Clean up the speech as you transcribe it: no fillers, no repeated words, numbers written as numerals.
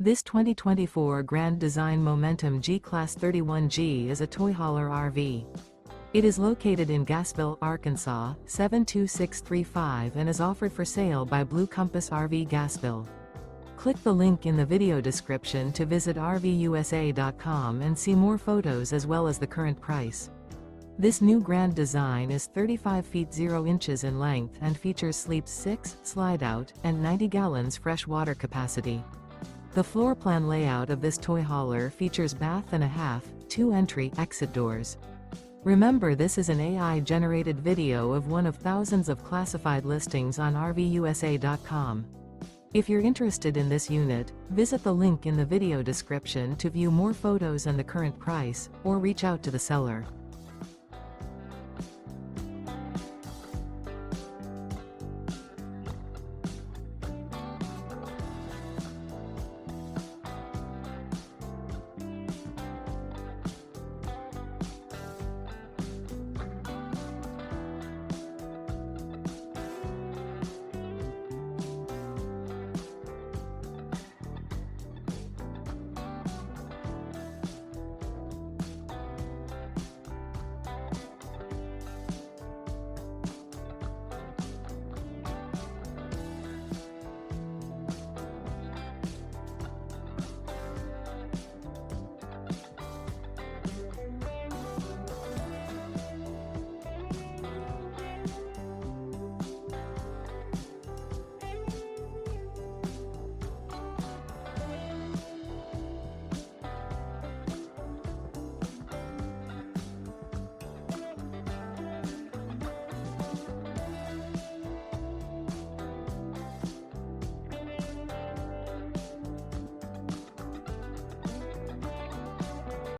This 2024 Grand Design Momentum G-Class 31G is a toy hauler RV. It is located in Gassville, Arkansas, 72635 and is offered for sale by Blue Compass RV Gassville. Click the link in the video description to visit RVUSA.com and see more photos as well as the current price. This new Grand Design is 35 feet 0 inches in length and features sleeps 6, slide-out, and 90 gallons fresh water capacity. The floor plan layout of this toy hauler features bath and a half, 2 entry/exit doors. Remember, this is an AI-generated video of one of thousands of classified listings on RVUSA.com. If you're interested in this unit, visit the link in the video description to view more photos and the current price, or reach out to the seller.